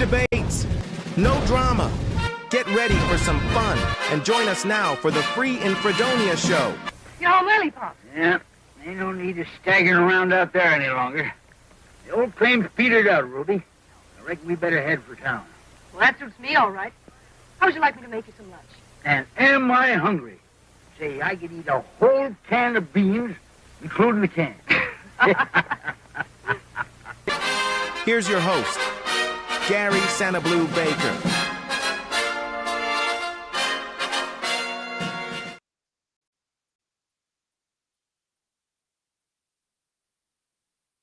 debates, no drama. Get ready for some fun and join us now for the free in Fredonia Show. You're home early, Pop. Yeah, ain't no need of staggering around out there any longer. The old claim's petered out, Ruby. I reckon we better head for town. Well, that suits me all right. How would you like me to make you some lunch? And am I hungry? Say, I could eat a whole can of beans, including the can. Here's your host, Gary SannaBlue Baker.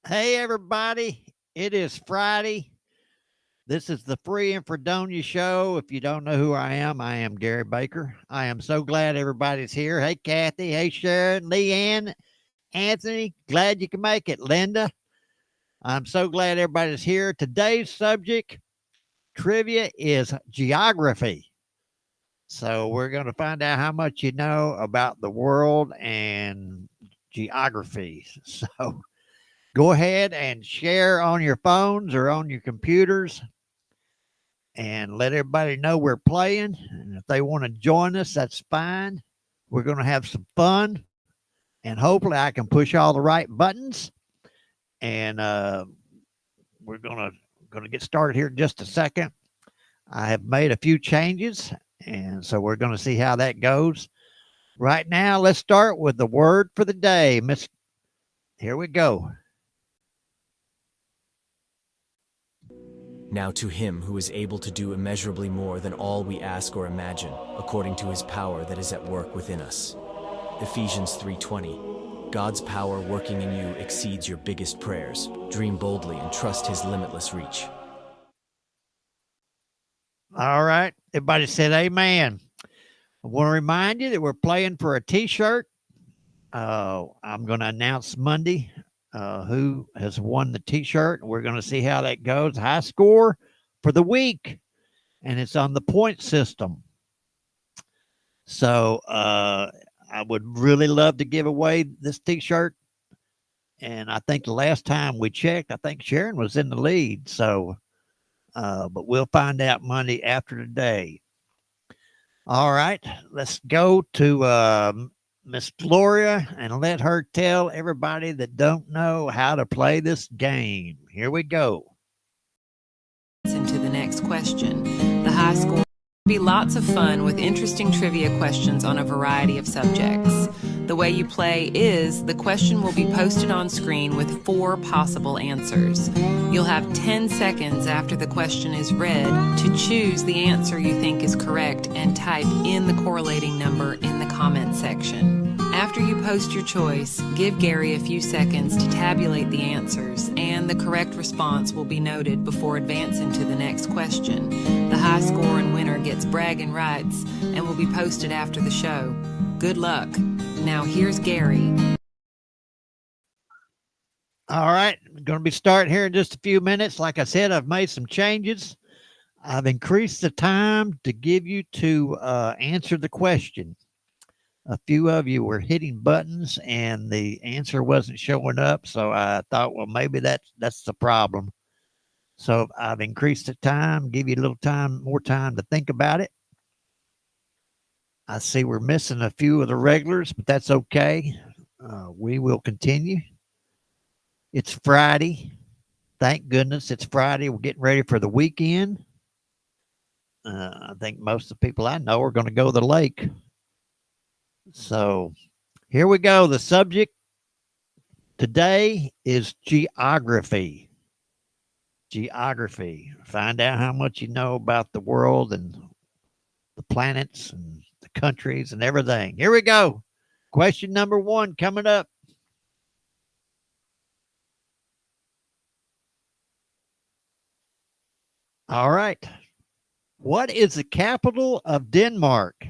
Hey, everybody. It is Friday. This is the Free in Fredonia Show. If you don't know who I am Gary Baker. I am so glad everybody's here. Hey, Kathy. Hey, Sharon, Leanne, Anthony. Glad you can make it. Linda. I'm so glad everybody's here. Today's subject, trivia, is geography. So we're going to find out how much you know about the world and geography. So go ahead and share on your phones or on your computers and let everybody know we're playing. And if they want to join us, that's fine. We're going to have some fun. And hopefully I can push all the right buttons. And we're going to get started here in just a second. I have made a few changes, and so we're going to see how that goes. Right now, let's start with the word for the day. Here we go. Now to him who is able to do immeasurably more than all we ask or imagine, according to his power that is at work within us. Ephesians 3:20. God's power working in you exceeds your biggest prayers. Dream boldly and trust his limitless reach. All right. Everybody said amen. I want to remind you that we're playing for a t-shirt. I'm going to announce Monday who has won the t-shirt. We're going to see how that goes. High score for the week, and it's on the point system. So I would really love to give away this t-shirt. And I think the last time we checked, I think Sharon was in the lead. So, but we'll find out Monday after today. All right, let's go to Miss Gloria and let her tell everybody that don't know how to play this game. Here we go. Into the next question. The high score will be lots of fun with interesting trivia questions on a variety of subjects. The way you play is the question will be posted on screen with 4 possible answers. You'll have 10 seconds after the question is read to choose the answer you think is correct and type in the correlating number in the comment section. After you post your choice, give Gary a few seconds to tabulate the answers, and the correct response will be noted before advancing to the next question. The high score and winner gets bragging rights and will be posted after the show. Good luck. Now here's Gary. All right, I'm going to be starting here in just a few minutes. Like I said, I've made some changes. I've increased the time to give you to answer the question. A few of you were hitting buttons and the answer wasn't showing up, so I thought, well, maybe that's the problem. So I've increased the time, give you a little time, more time to think about it. I see we're missing a few of the regulars, but that's okay. We will continue. It's Friday. Thank goodness it's Friday. We're getting ready for the weekend. I think most of the people I know are going to go to the lake. So here we go. The subject today is geography. Geography. Find out how much you know about the world and the planets and the countries and everything. Here we go. Question number 1 coming up. All right. What is the capital of Denmark?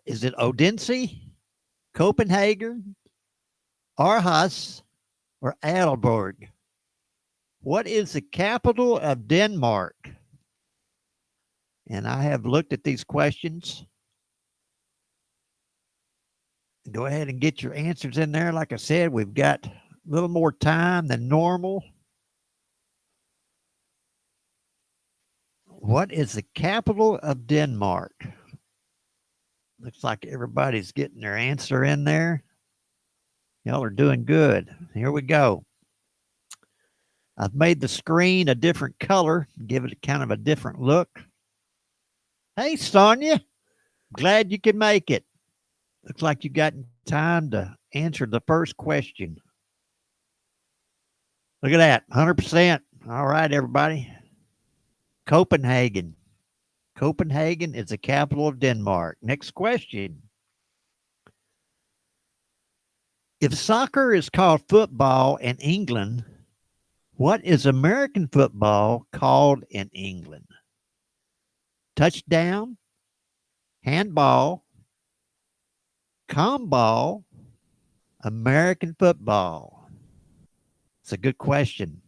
Is it Odense, Copenhagen, Aarhus, or Aalborg? What is the capital of Denmark? And I have looked at these questions. Go ahead and get your answers in there. Like I said, we've got a little more time than normal. What is the capital of Denmark? Looks like everybody's getting their answer in there. Y'all are doing good. Here we go. I've made the screen a different color, give it kind of a different look. Hey, Sonia, glad you could make it. Looks like you got time to answer the first question. Look at that, 100%. All right, everybody. Copenhagen. Copenhagen is the capital of Denmark. Next question. If soccer is called football in England, what is American football called in England? Touchdown, handball, comball, American football. It's a good question.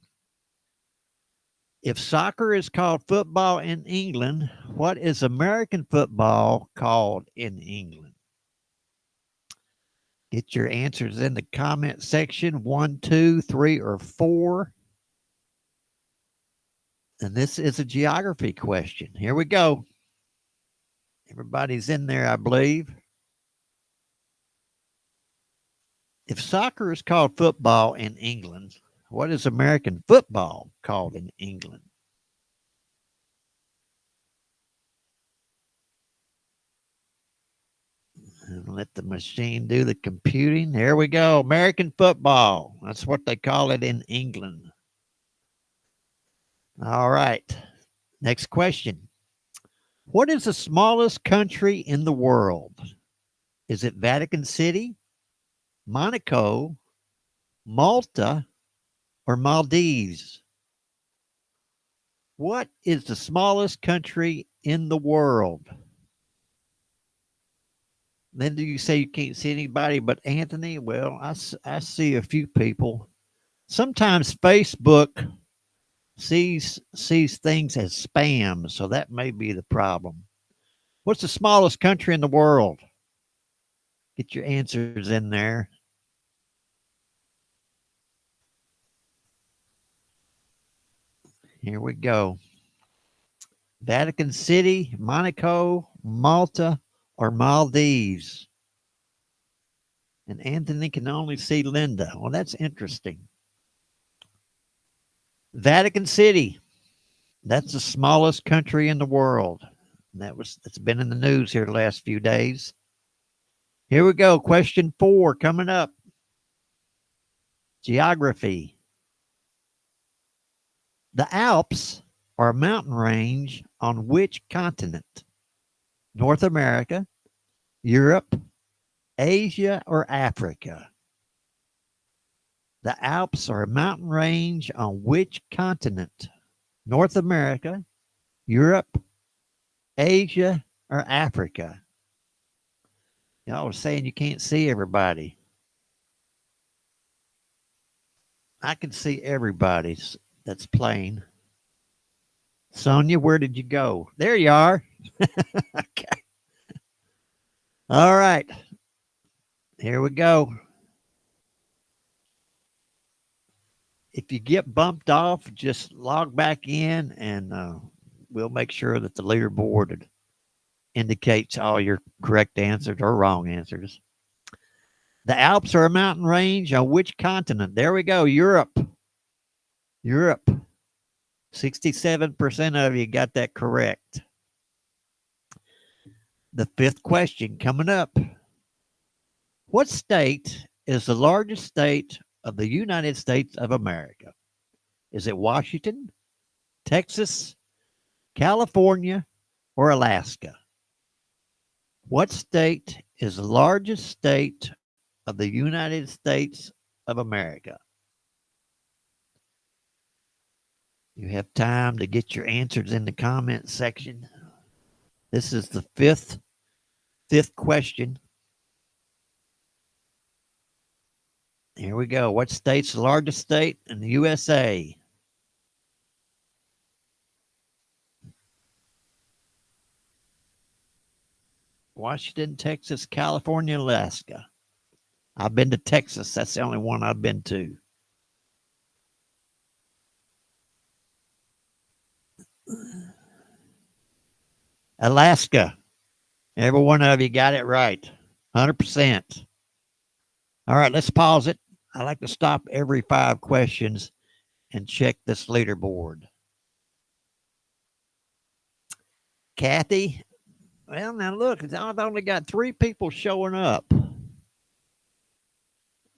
If soccer is called football in England, what is American football called in England? Get your answers in the comment section, 1, 2, 3, or 4. And this is a geography question. Here we go. Everybody's in there, I believe. If soccer is called football in England, what is American football called in England? And let the machine do the computing. There we go. American football. That's what they call it in England. All right. Next question. What is the smallest country in the world? Is it Vatican City, Monaco, Malta, or Maldives? What is the smallest country in the world? Then do you say you can't see anybody but Anthony? Well, I see a few people. Sometimes Facebook sees things as spam, so that may be the problem. What's the smallest country in the world? Get your answers in there. Here we go. Vatican City, Monaco, Malta, or Maldives. And Anthony can only see Linda. Well, that's interesting. Vatican City. That's the smallest country in the world. That's been in the news here the last few days. Here we go. Question 4 coming up. Geography. The Alps are a mountain range on which continent? North America, Europe, Asia, or Africa? The Alps are a mountain range on which continent? North America, Europe, Asia, or Africa? Y'all was saying you can't see everybody. I can see everybody that's playing. Sonia, where did you go? There you are. Okay. All right. Here we go. If you get bumped off, just log back in and we'll make sure that the leaderboard indicates all your correct answers or wrong answers. The Alps are a mountain range on which continent? There we go. Europe. Europe. 67% of you got that correct. The 5th question coming up. What state is the largest state of the United States of America? Is it Washington, Texas, California, or Alaska? What state is the largest state of the United States of America? You have time to get your answers in the comment section. This is the fifth question. Here we go. What state's the largest state in the USA? Washington, Texas, California, Alaska. I've been to Texas. That's the only one I've been to. Alaska. Every one of you got it right. 100%. All right, let's pause it. I like to stop every 5 questions and check this leaderboard. Kathy, well, now look, I've only got 3 people showing up.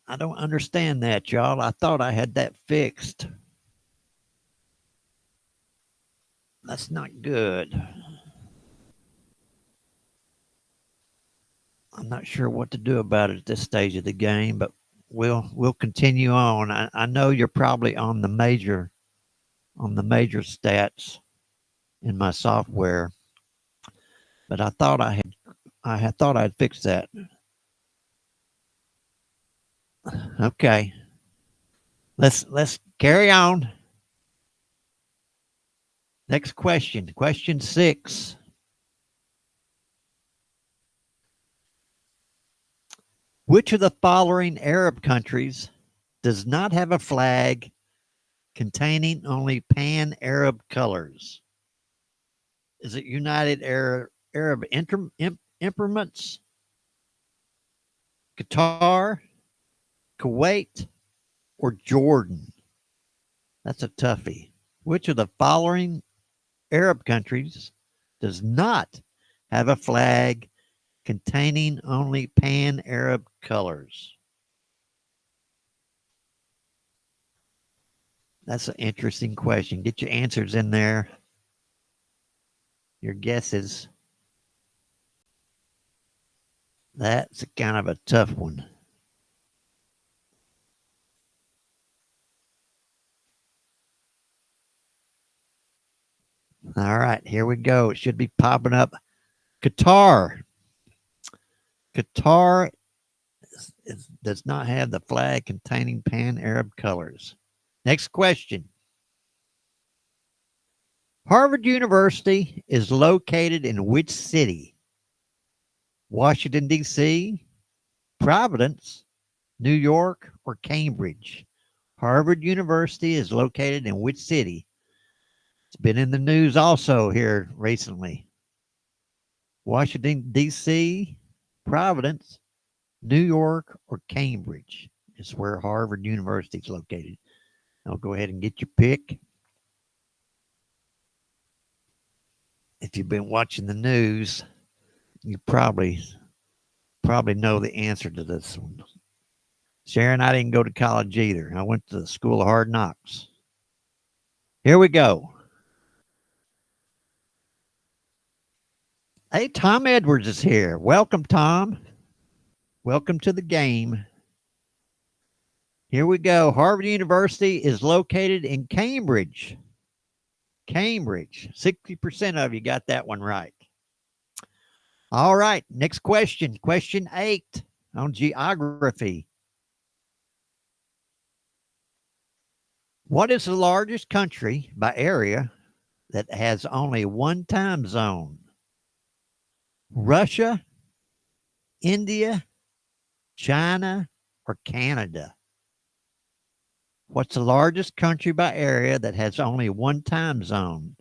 I don't understand that, y'all. I thought I had that fixed. That's not good. I'm not sure what to do about it at this stage of the game, but we'll continue on. I know you're probably on the major stats in my software, but I thought I'd fixed that. Okay. Let's carry on. Next question. Question 6. Which of the following Arab countries does not have a flag containing only pan-Arab colors? Is it United Arab Emirates, Qatar, Kuwait, or Jordan? That's a toughie. Which of the following Arab countries does not have a flag containing only pan-Arab colors? That's an interesting question. Get your answers in there. Your guesses. That's kind of a tough one. All right, here we go. It should be popping up. Qatar. Qatar does not have the flag containing pan-Arab colors. Next question. Harvard University is located in which city? Washington, D.C., Providence, New York, or Cambridge? Harvard University is located in which city? It's been in the news also here recently. Washington, D.C., Providence, New York, or Cambridge is where Harvard University is located. I'll go ahead and get your pick. If you've been watching the news, you probably know the answer to this one. Sharon, I didn't go to college either. I went to the School of Hard Knocks. Here we go. Hey, Tom Edwards is here. Welcome, Tom. Welcome to the game. Here we go. Harvard University is located in Cambridge. Cambridge. 60% of you got that one right. All right, next question. Question 8 on geography. What is the largest country by area that has only one time zone? Russia, India, China, or Canada? What's the largest country by area that has only one time zone?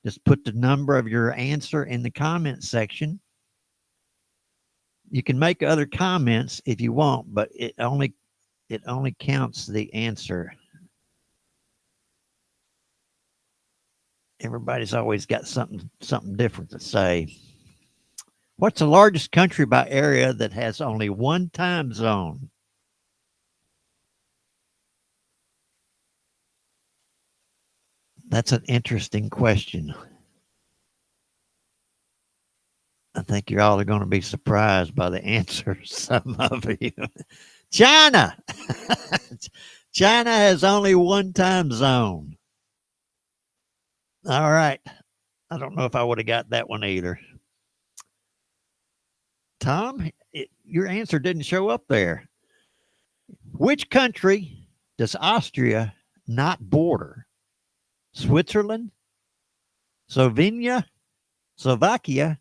Just put the number of your answer in the comment section. You can make other comments if you want, but it only counts the answer. Everybody's always got something different to say. What's the largest country by area that has only one time zone? That's an interesting question. I think you're all going to be surprised by the answer, some of you. China. China has only one time zone. All right. I don't know if I would have got that one either. Tom, your answer didn't show up there. Which country does Austria not border? Switzerland, Slovenia, Slovakia,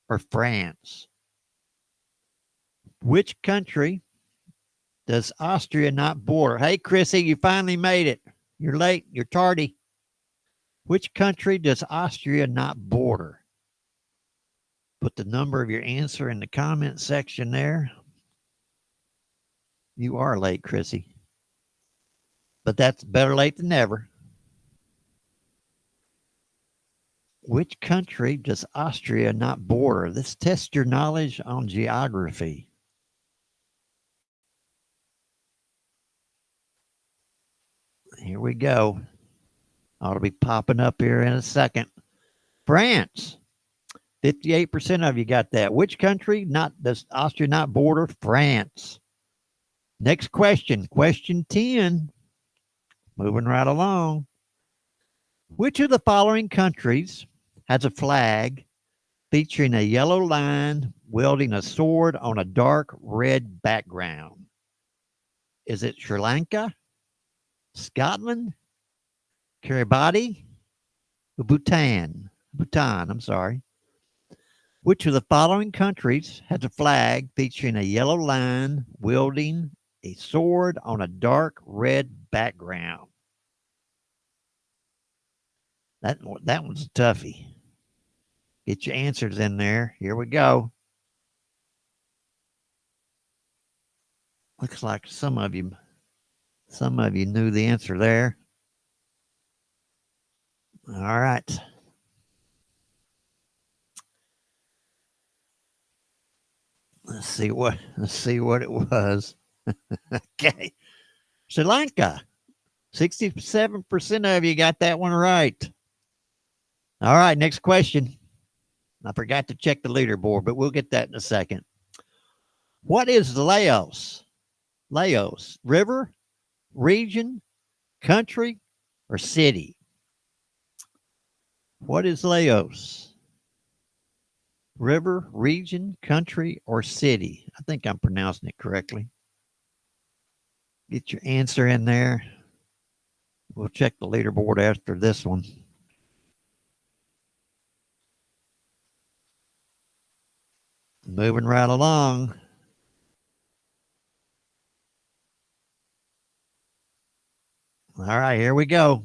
or France? Which country does Austria not border? Hey, Chrissy, you finally made it. You're late. You're tardy. Which country does Austria not border? Put the number of your answer in the comment section there. You are late, Chrissy. But that's better late than never. Which country does Austria not border? This tests your knowledge on geography. Here we go. Ought to be popping up here in a second. France. 58% of you got that. Which country does Austria not border? France. Next question. Question 10. Moving right along. Which of the following countries has a flag featuring a yellow line wielding a sword on a dark red background? Is it Sri Lanka, Scotland, Kiribati, or Bhutan? I'm sorry. Which of the following countries has a flag featuring a yellow line wielding a sword on a dark red background? That one's a toughie. Get your answers in there. Here we go. Looks like some of you knew the answer there. All right. Let's see what it was. Okay. Sri Lanka. 67% of you got that one right. All right, next question. I forgot to check the leaderboard, but we'll get that in a second. What is Laos? Laos, river, region, country, or city? What is Laos? River, region, country, or city? I think I'm pronouncing it correctly. Get your answer in there. We'll check the leaderboard after this one. Moving right along. All right, here we go.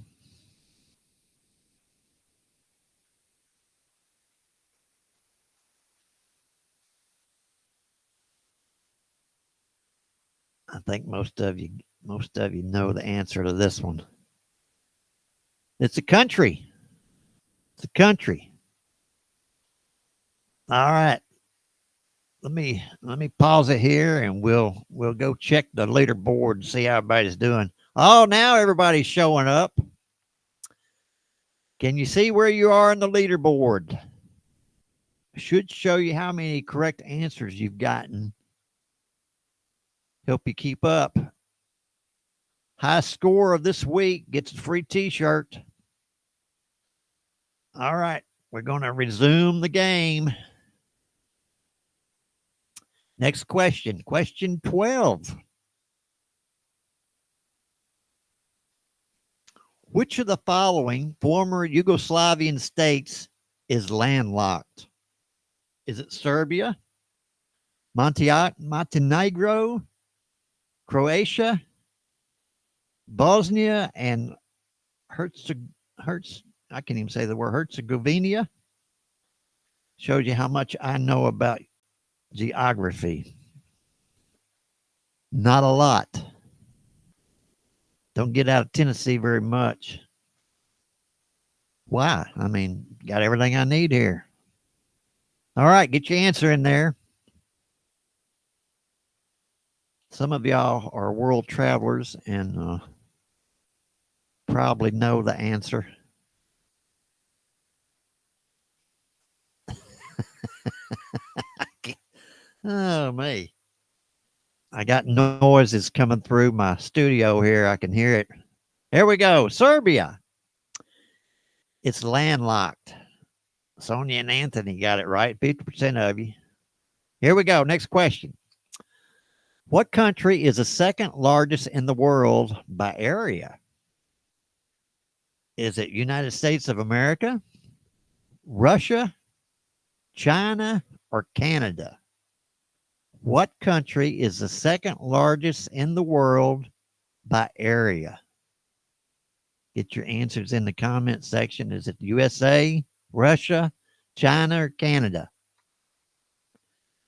I think most of you know the answer to this one. It's a country. It's a country. All right. Let me pause it here and we'll go check the leaderboard and see how everybody's doing. Oh, now everybody's showing up. Can you see where you are in the leaderboard? Should show you how many correct answers you've gotten. Help you keep up. High score of this week gets a free t-shirt. All right, we're going to resume the game. Next question, question 12. Which of the following former Yugoslavian states is landlocked? Is it Serbia, Montenegro, Croatia, Bosnia, and I can't even say the word Herzegovina? Shows you how much I know about geography. Not a lot. Don't get out of Tennessee very much. Why? I mean, got everything I need here. All right, get your answer in there. Some of y'all are world travelers and probably know the answer. Oh, me. I got noises coming through my studio here. I can hear it. Here we go. Serbia. It's landlocked. Sonia and Anthony got it right. 50% of you. Here we go. Next question. What country is the second largest in the world by area? Is it United States of America, Russia, China, or Canada? What country is the second largest in the world by area? Get your answers in the comment section. Is it USA, Russia, China, or Canada?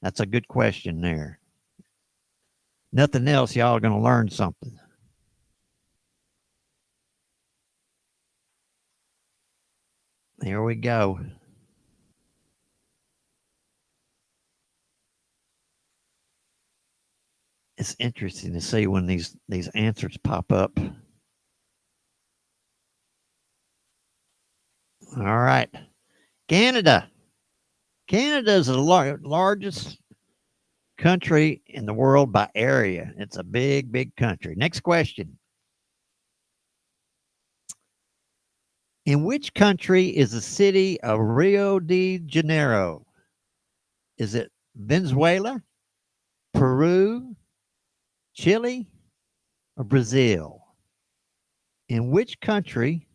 That's a good question there. Nothing else, y'all are going to learn something. Here we go. It's interesting to see when these answers pop up. All right. Canada. Canada is the largest country in the world by area. It's a big, big country. Next question. In which country is the city of Rio de Janeiro? Is it Venezuela, Peru, Chile, or Brazil? In which country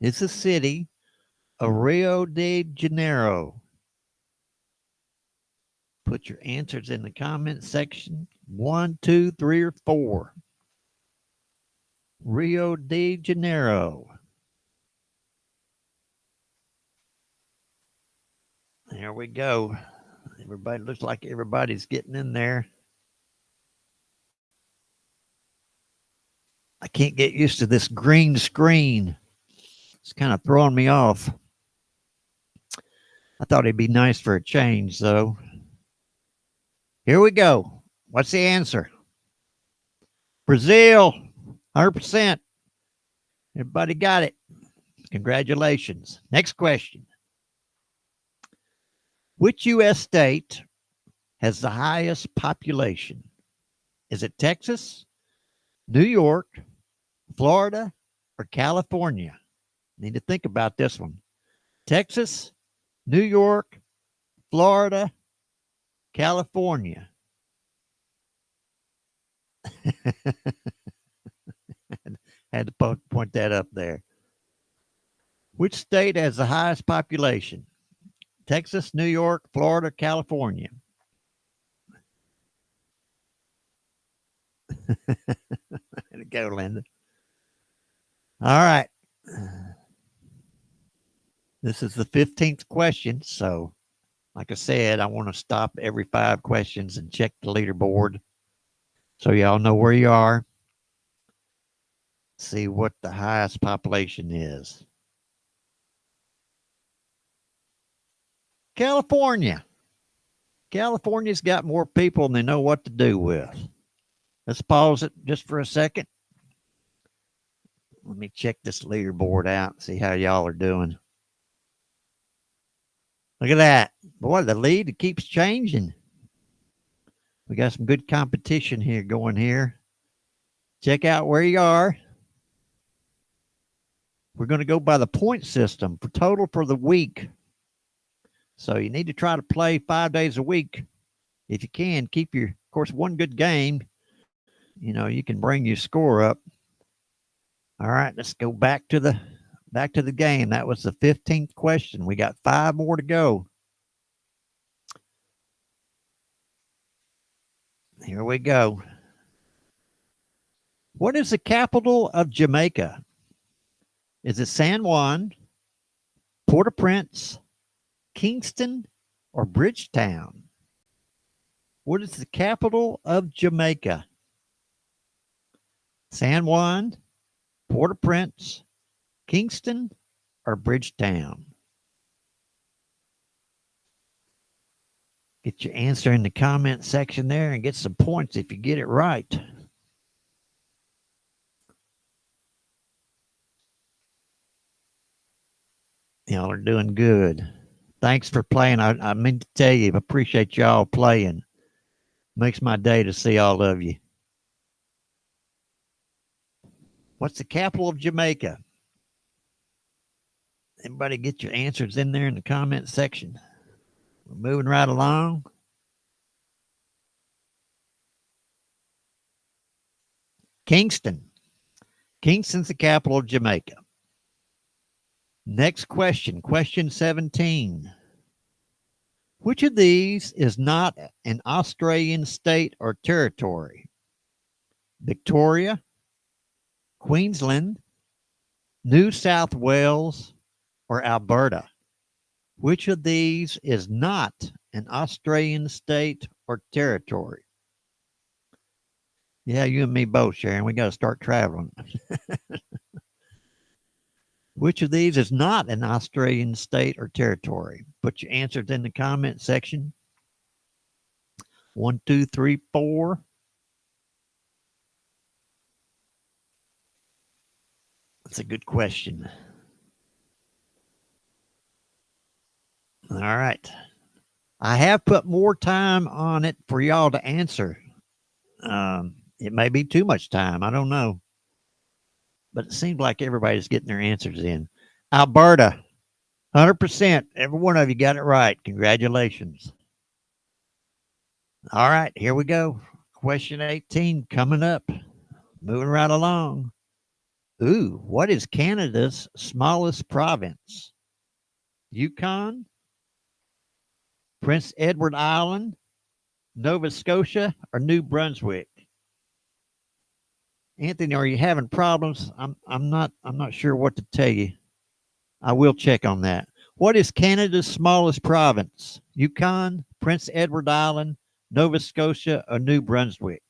is the city of Rio de Janeiro? Put your answers in the comment section. 1, 2, 3, or 4. Rio de Janeiro. There we go. Everybody looks like everybody's getting in there. I can't get used to this green screen. It's kind of throwing me off. I thought it'd be nice for a change, though. Here we go. What's the answer? Brazil, 100%. Everybody got it. Congratulations. Next question. Which U.S. state has the highest population? Is it Texas, New York, Florida, or California? Need to think about this one. Texas, New York, Florida, California. Had to point that up there. Which state has the highest population? Texas, New York, Florida, California. Way to go, Linda. All right. This is the 15th question. So, like I said, I want to stop every 5 questions and check the leaderboard so y'all know where you are. See what the highest population is. California. California's got more people than they know what to do with. Let's pause it just for a second. Let me check this leaderboard out and see how y'all are doing. Look at that. Boy, the lead, it keeps changing. We got some good competition here going here. Check out where you are. We're going to go by the point system for total for the week. So you need to try to play 5 days a week. If you can, keep your, of course, one good game. You know, you can bring your score up. All right, let's go back to the game. That was the 15th question. We got 5 more to go. Here we go. What is the capital of Jamaica? Is it San Juan, Port-au-Prince, Kingston, or Bridgetown? What is the capital of Jamaica? San Juan, Port-au-Prince, Kingston, or Bridgetown? Get your answer in the comment section there and get some points if you get it right. Y'all are doing good. Thanks for playing. I meant to tell you, I appreciate y'all playing. Makes my day to see all of you. What's the capital of Jamaica? Everybody get your answers in there in the comment section. We're moving right along. Kingston. Kingston's the capital of Jamaica. Next question, question 17. Which of these is not an Australian state or territory? Victoria, Queensland, New South Wales, or Alberta? Which of these is not an Australian state or territory? Yeah, you and me both, Sharon. We got to start traveling. Which of these is not an Australian state or territory? Put your answers in the comment section. 1, 2, 3, 4. That's a good question. All right. I have put more time on it for y'all to answer. It may be too much time. I don't know. But it seems like everybody's getting their answers in. Alberta, 100%. Every one of you got it right. Congratulations. All right, here we go. Question 18 coming up. Moving right along. Ooh, what is Canada's smallest province? Yukon, Prince Edward Island, Nova Scotia, or New Brunswick? Anthony, are you having problems? I'm not sure what to tell you. I will check on that. What is Canada's smallest province? Yukon, Prince Edward Island, Nova Scotia, or New Brunswick?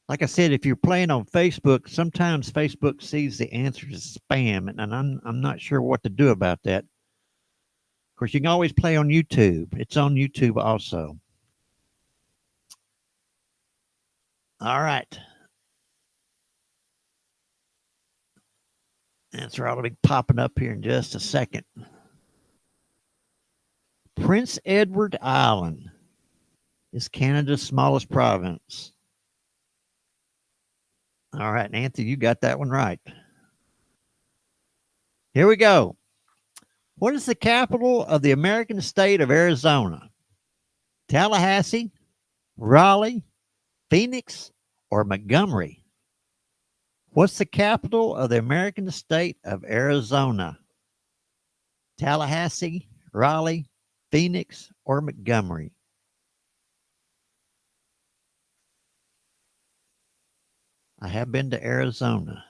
Like I said, if you're playing on Facebook, sometimes Facebook sees the answers as spam, and I'm not sure what to do about that. Of course, you can always play on YouTube. It's on YouTube also. All right. Answer ought to be popping up here in just a second. Prince Edward Island is Canada's smallest province. All right, Nancy, you got that one right. Here we go. What is the capital of the American state of Arizona? Tallahassee, Raleigh, Phoenix, or Montgomery? What's the capital of the American state of Arizona? Tallahassee, Raleigh, Phoenix, or Montgomery? I have been to Arizona.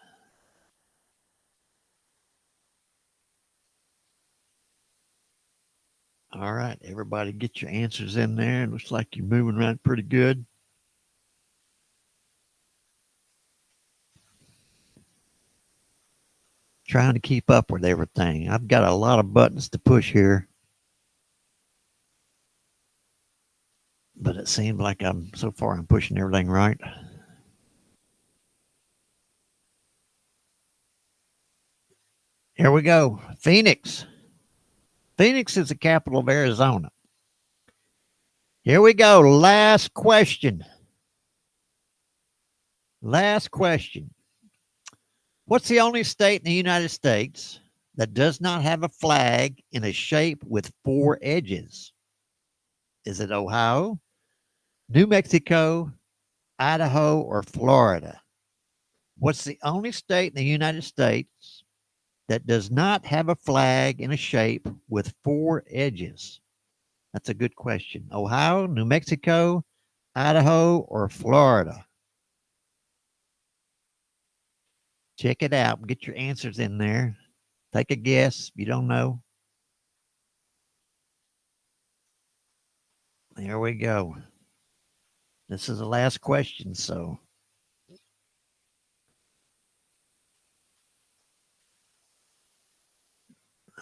All right, everybody get your answers in there. It looks like you're moving around pretty good. Trying to keep up with everything. I've got a lot of buttons to push here. But it seems like I'm pushing everything right. Here we go. Phoenix. Phoenix is the capital of Arizona. Here we go. Last question. Last question. What's the only state in the United States that does not have a flag in a shape with 4 edges? Is it Ohio, New Mexico, Idaho, or Florida? What's the only state in the United States that does not have a flag in a shape with 4 edges? That's a good question. Ohio, New Mexico, Idaho, or Florida? Check it out. Get your answers in there. Take a guess if you don't know. There we go. This is the last question, so.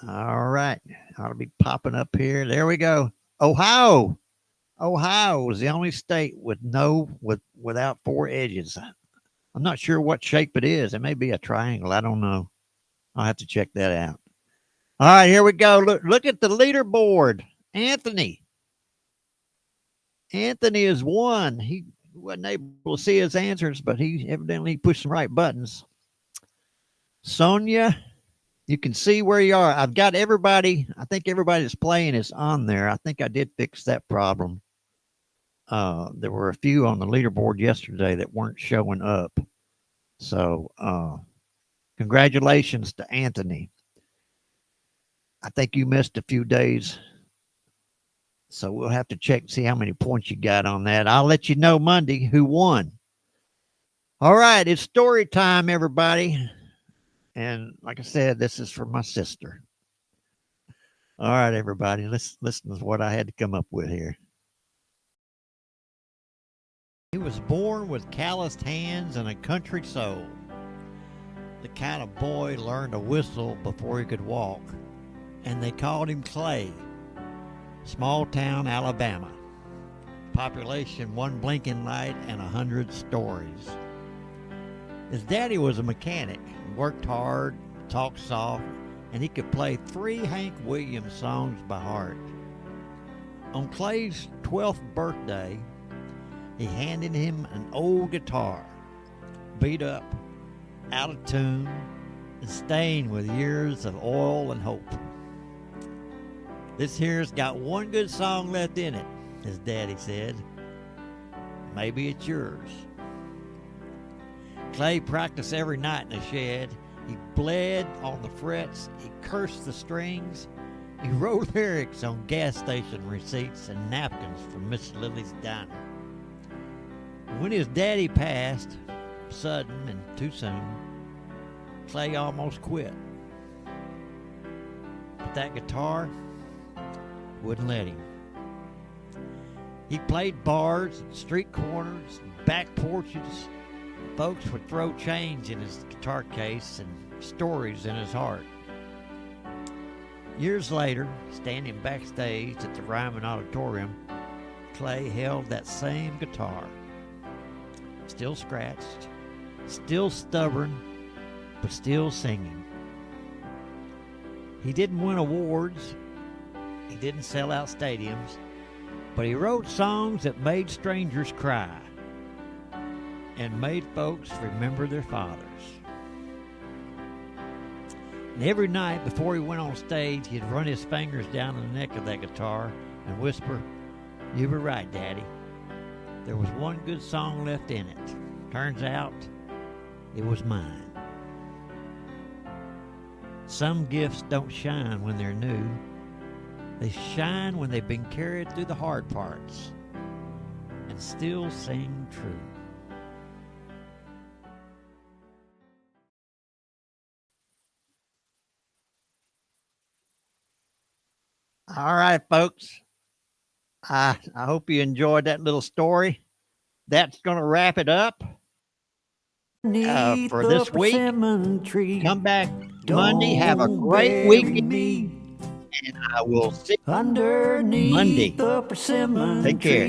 All right. Ought to be popping up here. There we go. Ohio. Ohio is the only state without 4 edges. I'm not sure what shape it is. It may be a triangle. I don't know. I'll have to check that out. All right, here we go. Look at the leaderboard. Anthony. Anthony has won. He wasn't able to see his answers, but he evidently pushed some right buttons. Sonia, you can see where you are. I've got everybody. I think everybody that's playing is on there. I think I did fix that problem. There were a few on the leaderboard yesterday that weren't showing up. So, congratulations to Anthony. I think you missed a few days. So we'll have to check and see how many points you got on that. I'll let you know Monday who won. All right, it's story time, everybody. And like I said, this is for my sister. All right, everybody, let's listen to what I had to come up with here. He was born with calloused hands and a country soul. The kind of boy learned to whistle before he could walk, and they called him Clay. Small town, Alabama. Population 1 blinking light and 100 stories. His daddy was a mechanic, worked hard, talked soft, and he could play 3 Hank Williams songs by heart. On Clay's 12th birthday, he handed him an old guitar, beat up, out of tune, and stained with years of oil and hope. This here's got one good song left in it, his daddy said. Maybe it's yours. Clay practiced every night in the shed. He bled on the frets. He cursed the strings. He wrote lyrics on gas station receipts and napkins from Miss Lily's diner. When his daddy passed, sudden and too soon, Clay almost quit. But that guitar wouldn't let him. He played bars, street corners, back porches. Folks would throw change in his guitar case and stories in his heart. Years later, standing backstage at the Ryman Auditorium, Clay held that same guitar. Still scratched, still stubborn, but still singing. He didn't win awards. He didn't sell out stadiums, but he wrote songs that made strangers cry and made folks remember their fathers. And every night before he went on stage, he'd run his fingers down the neck of that guitar and whisper, "You were right, Daddy. There was one good song left in it. Turns out it was mine." Some gifts don't shine when they're new. They shine when they've been carried through the hard parts and still sing true. All right, folks. I hope you enjoyed that little story. That's going to wrap it up for this week. Come back Monday. Have a great weekend. And I will see you Monday. Take care.